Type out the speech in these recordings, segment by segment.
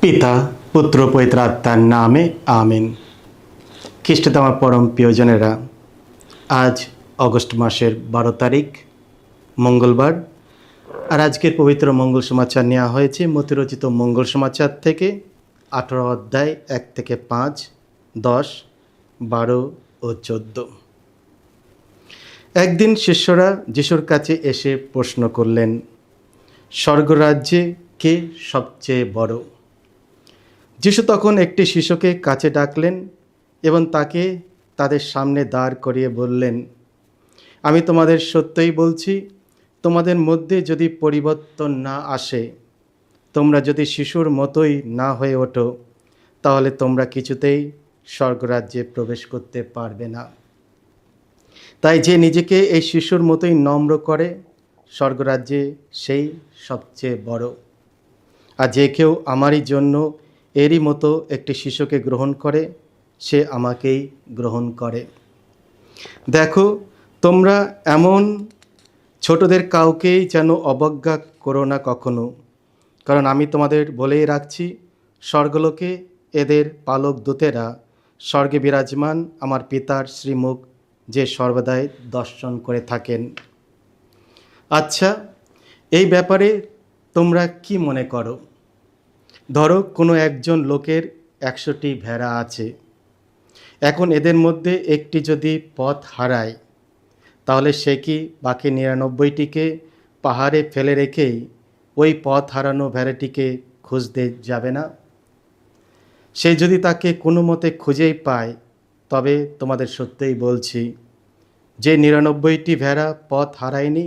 পিতা পুত্র পবিত্র আত্মার নামে আমিন। খ্রিস্টতে আমার পরম প্রিয়জনেরা, আজ অগস্ট মাসের 12 তারিখ মঙ্গলবার। আর আজকের পবিত্র মঙ্গল সমাচার নেওয়া হয়েছে মতিরচিত মঙ্গল সমাচার থেকে 18 অধ্যায় 1 থেকে 5, 10, 12 ও 14। একদিন শিষ্যরা যিশুর কাছে এসে প্রশ্ন করলেন, স্বর্গরাজ্যে কে সবচেয়ে বড়? যিশু তখন একটি শিশুকে কাছে ডাকলেন এবং তাকে তাদের সামনে দাঁড় করিয়ে বললেন, আমি তোমাদের সত্যই বলছি, তোমাদের মধ্যে যদি পরিবর্তন না আসে, তোমরা যদি শিশুর মতোই না হয়ে ওঠো, তাহলে তোমরা কিছুতেই স্বর্গরাজ্যে প্রবেশ করতে পারবে না। তাই যে নিজেকে এই শিশুর মতোই নম্র করে, স্বর্গরাজ্যে সেই সবচেয়ে বড়। আর যে কেউ আমারই জন্য এরই মতো একটি শিশুকে গ্রহণ করে, সে আমাকেই গ্রহণ করে। দেখো, তোমরা এমন ছোটদের কাউকেই যেন অবজ্ঞা করো না কখনো, কারণ আমি তোমাদের বলেই রাখছি, স্বর্গলোকে এদের পালক দূতেরা স্বর্গে বিরাজমান আমার পিতার শ্রীমুখ যে সর্বদাই দর্শন করে থাকেন। আচ্ছা, এই ব্যাপারে তোমরা কি মনে করো? ধরো, কোনো একজন লোকের 100টি ভেড়া আছে। এখন এদের মধ্যে একটি যদি পথ হারায়, তাহলে সে কি বাকি 99টিকে পাহাড়ে ফেলে রেখেই ওই পথ হারানো ভেড়াটিকে খুঁজতে যাবে না? সে যদি তাকে কোনো মতে খুঁজেই পায়, তবে তোমাদের সত্যিই বলছি, যে 99টি ভেড়া পথ হারায়নি,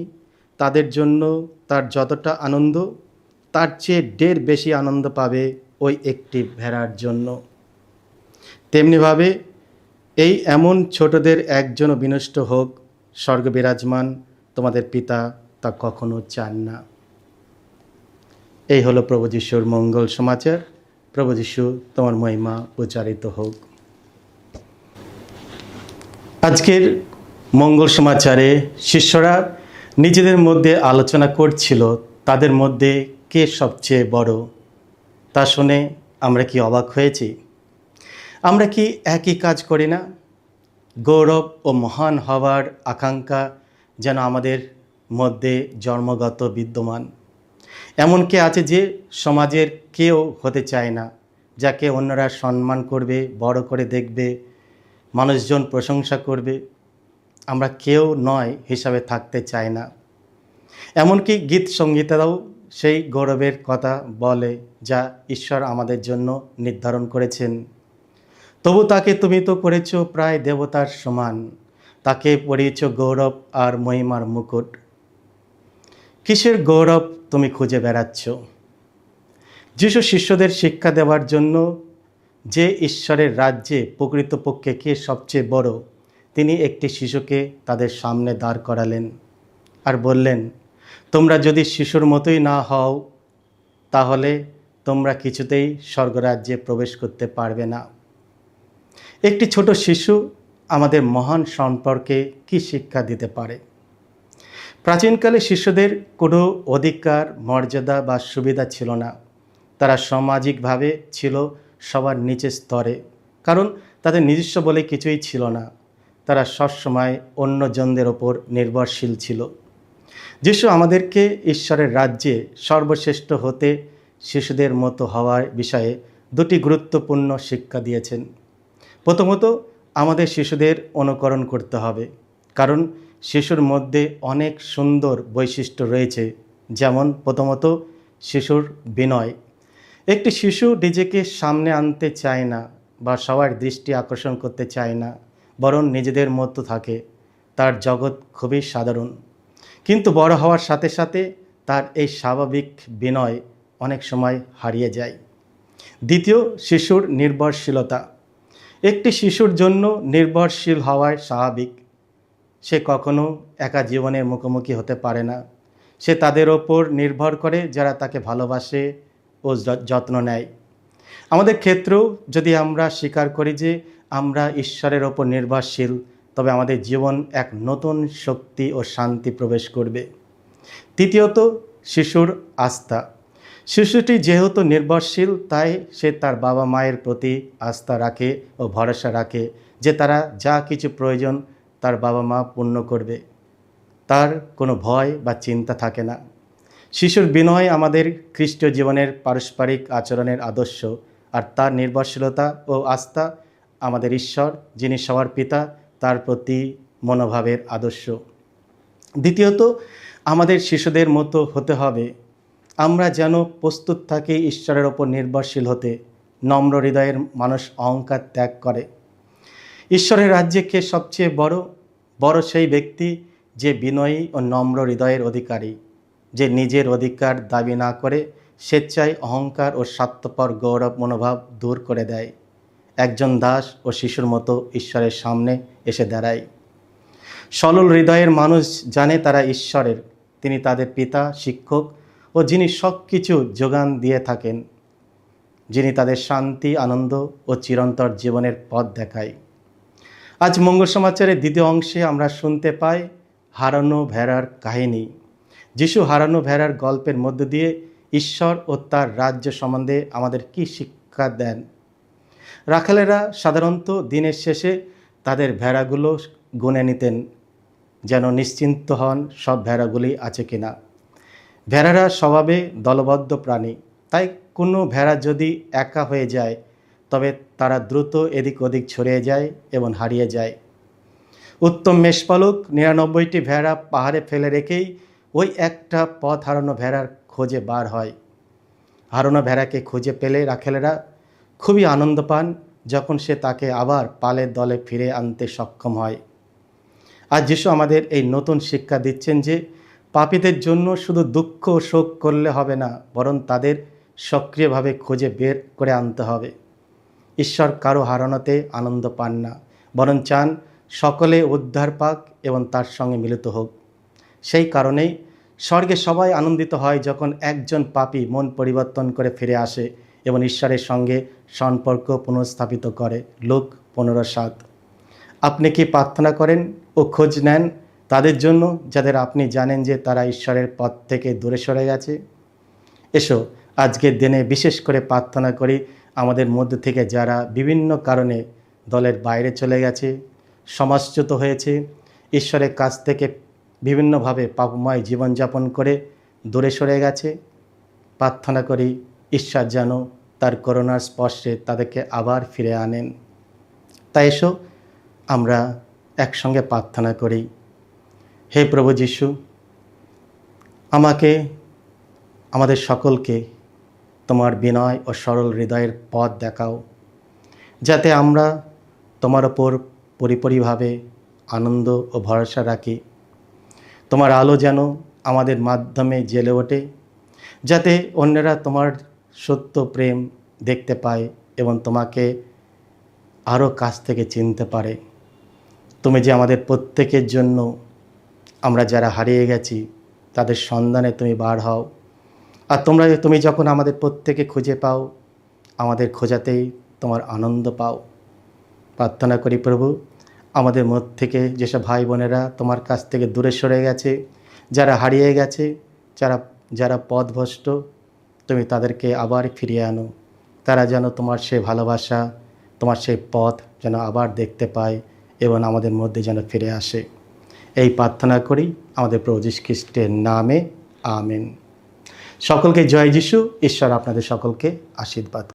তাদের জন্য তার যতটা আনন্দ, তার চেয়ে 1.5 বেশি আনন্দ পাবে ওই একটি ভেড়ার জন্য। তেমনিভাবে এই এমন ছোটদের একজনও বিনষ্ট হোক, স্বর্গ বিরাজমান তোমাদের পিতা তা কখনো চান না। এই হলো প্রভু যিশুর মঙ্গল সমাচার। প্রভু যিশু, তোমার মহিমা প্রচারিত হোক। আজকের মঙ্গল সমাচারে শিষ্যরা নিজেদের মধ্যে আলোচনা করছিল তাদের মধ্যে কে সবচেয়ে বড়। তা শুনে আমরা কি অবাক হয়েছি? আমরা কি একই কাজ করি না? গৌরব ও মহান হওয়ার আকাঙ্ক্ষা যেন আমাদের মধ্যে জন্মগত বিদ্যমান। এমন কে আছে যে সমাজের কেউ হতে চায় না, যাকে অন্যরা সম্মান করবে, বড় করে দেখবে, মানুষজন প্রশংসা করবে? আমরা কেউ নয় হিসাবে থাকতে চাই না। এমনকি গীত সঙ্গীতেরাও সেই গৌরবের কথা বলে যা ঈশ্বর আমাদের জন্য নির্ধারণ করেছেন। তবু তাকে তুমি তো করেছ প্রায় দেবতার সমান, তাকে পরিয়েছ গৌরব আর মহিমার মুকুট। কিসের গৌরব তুমি খুঁজে বেড়াচ্ছ? যিশু শিষ্যদের শিক্ষা দেওয়ার জন্য যে ঈশ্বরের রাজ্যে প্রকৃতপক্ষে কে সবচেয়ে বড়, তিনি একটি শিশুকে তাদের সামনে দাঁড় করালেন আর বললেন, তোমরা যদি শিশুর মতোই না হও, তাহলে তোমরা কিছুতেই স্বর্গরাজ্যে প্রবেশ করতে পারবে না। একটি ছোট শিশু আমাদের মহান সম্পর্কে কি শিক্ষা দিতে পারে? প্রাচীনকালে শিশুদের কোনো অধিকার, মর্যাদা বা সুবিধা ছিল না। তারা সামাজিকভাবে ছিল সবার নিচের স্তরে, কারণ তাদের নিজস্ব বলে কিছুই ছিল না। তারা সবসময় অন্যজনদের ওপর নির্ভরশীল ছিল। যিশু আমাদেরকে ঈশ্বরের রাজ্যে সর্বশ্রেষ্ঠ হতে শিশুদের মতো হওয়ার বিষয়ে 2টি গুরুত্বপূর্ণ শিক্ষা দিয়েছেন। প্রথমত, আমাদের শিশুদের অনুকরণ করতে হবে, কারণ শিশুর মধ্যে অনেক সুন্দর বৈশিষ্ট্য রয়েছে। যেমন প্রথমত, শিশুর বিনয়। একটি শিশু নিজেকে সামনে আনতে চায় না বা সবার দৃষ্টি আকর্ষণ করতে চায় না, বরং নিজেদের মতো থাকে। তার জগৎ খুবই সাধারণ, কিন্তু বড় হওয়ার সাথে সাথে তার এই স্বাভাবিক বিনয় অনেক সময় হারিয়ে যায়। দ্বিতীয়, শিশুর নির্ভরশীলতা। একটি শিশুর জন্য নির্ভরশীল হওয়াই স্বাভাবিক। সে কখনো একা জীবনের মুখোমুখি হতে পারে না। সে তাদের ওপর নির্ভর করে যারা তাকে ভালোবাসে ও যত্ন নেয়। আমাদের ক্ষেত্রেও যদি আমরা স্বীকার করি যে আমরা ঈশ্বরের ওপর নির্ভরশীল, তবে আমাদের জীবন এক নতুন শক্তি ও শান্তি প্রবেশ করবে। তৃতীয়ত, শিশুর আস্থা। শিশুটি যেহেতু নির্ভরশীল, তাই সে তার বাবা মায়ের প্রতি আস্থা রাখে ও ভরসা রাখে যে তারা যা কিছু প্রয়োজন তার বাবা মা পূর্ণ করবে। তার কোনো ভয় বা চিন্তা থাকে না। শিশুর বিনয় আমাদের খ্রিস্টীয় জীবনের পারস্পরিক আচরণের আদর্শ, আর তার নির্ভরশীলতা ও আস্থা আমাদের ঈশ্বর, যিনি সবার পিতা, তার প্রতি মনোভাবের আদর্শ। দ্বিতীয়ত, আমাদের শিশুদের মতো হতে হবে। আমরা যেন প্রস্তুত থাকি ঈশ্বরের ওপর নির্ভরশীল হতে। নম্র হৃদয়ের মানুষ অহংকার ত্যাগ করে। ঈশ্বরের রাজ্যে কে সবচেয়ে বড়? বড় সেই ব্যক্তি যে বিনয়ী ও নম্র হৃদয়ের অধিকারী, যে নিজের অধিকার দাবি না করে স্বেচ্ছায় অহংকার ও স্বার্থপর গৌরব মনোভাব দূর করে দেয়। একজন দাস ও শিশুর মতো ঈশ্বরের সামনে এসে দাঁড়ায়। সরল হৃদয়ের মানুষ জানে তারা ঈশ্বরের, তিনি তাদের পিতা, শিক্ষক ও যিনি সব কিছু যোগান দিয়ে থাকেন, যিনি তাদের শান্তি, আনন্দ ও চিরন্তর জীবনের পথ দেখায়। আজ মঙ্গল সমাচারের দ্বিতীয় অংশে আমরা শুনতে পাই হারানো ভেড়ার কাহিনী। যিশু হারানো ভেড়ার গল্পের মধ্য দিয়ে ঈশ্বর ও তার রাজ্য সম্বন্ধে আমাদের কি শিক্ষা দেন। রাখালেরা সাধারণত দিনের শেষে তাদের ভেড়াগুলো গুনে নিতেন, যেন নিশ্চিন্ত হন সব ভেড়াগুলি আছে কিনা। ভেড়ারা স্বভাবে দলবদ্ধ প্রাণী, তাই কোনো ভেড়া যদি একা হয়ে যায় তবে তারা দ্রুত এদিক ওদিক ছড়িয়ে যায় এবং হারিয়ে যায়। উত্তম মেষপালক 99টি ভেড়া পাহাড়ে ফেলে রেখেই ওই একটা পথ হারানো ভেড়ার খোঁজে বার হয়। হারানো ভেড়াকে খুঁজে পেলে রাখালেরা খুবই আনন্দ পান যখন সে তাকে আবার পালের দলে ফিরে আনতে সক্ষম হয়। আজ যিশু আমাদের এই নতুন শিক্ষা দিচ্ছেন যে পাপীদের জন্য শুধু দুঃখ ও শোক করলে হবে না, বরং তাদের সক্রিয়ভাবে খুঁজে বের করে আনতে হবে। ঈশ্বর কারো হারানোতে আনন্দ পান না, বরং চান সকলে উদ্ধার পাক এবং তার সঙ্গে মিলিত হোক। সেই কারণেই স্বর্গে সবাই আনন্দিত হয় যখন একজন পাপী মন পরিবর্তন করে ফিরে আসে এবং ঈশ্বরের সঙ্গে সম্পর্ক পুনঃস্থাপিত করে। লূক 15:7। আপনি কি প্রার্থনা করেন ও খোঁজ নেন তাদের জন্য যাদের আপনি জানেন যে তারা ঈশ্বরের পথ থেকে দূরে সরে গেছে? এসো আজকের দিনে বিশেষ করে প্রার্থনা করি আমাদের মধ্য থেকে যারা বিভিন্ন কারণে দলের বাইরে চলে গেছে, সমাজচ্যুত হয়েছে, ঈশ্বরের কাছ থেকে বিভিন্নভাবে পাপময় জীবনযাপন করে দূরে সরে গেছে। প্রার্থনা করি ঈশ্বর যেন তার করুণার স্পর্শে তাদেরকে আবার ফিরে আনেন। তাই এসো আমরা একসঙ্গে প্রার্থনা করি। হে প্রভু যিশু, আমাদের সকলকে তোমার বিনয় ও সরল হৃদয়ের পথ দেখাও, যাতে আমরা তোমার ওপর পরিপূর্ণভাবে আনন্দ ও ভরসা রাখি। তোমার আলো যেন আমাদের মাধ্যমে জ্বেলে ওঠে, যাতে অন্যরা তোমার সত্য প্রেম দেখতে পায় এবং তোমাকে আরও কাছ থেকে চিনতে পারে। তুমি যে আমাদের প্রত্যেকের জন্য, আমরা যারা হারিয়ে গেছি তাদের সন্ধানে তুমি বার হও, আর তুমি যখন আমাদের প্রত্যেকে খুঁজে পাও, আমাদের খোঁজাতেই তোমার আনন্দ পাও। প্রার্থনা করি প্রভু, আমাদের মধ্যে থেকে যেসব ভাই বোনেরা তোমার কাছ থেকে দূরে সরে গেছে, যারা হারিয়ে গেছে, যারা পথভ্রষ্ট, তুমি তাদেরকে আবার ফিরিয়ে আনো। তারা যেন তোমার সেই ভালোবাসা, তোমার সেই পথ যেন আবার দেখতে পায় এবং আমাদের মধ্যে যেন ফিরে আসে। এই প্রার্থনা করি আমাদের প্রভু যীশু খ্রিস্টের নামে, আমেন। সকলকে জয় যিশু। ঈশ্বর আপনাদের সকলকে আশীর্বাদ।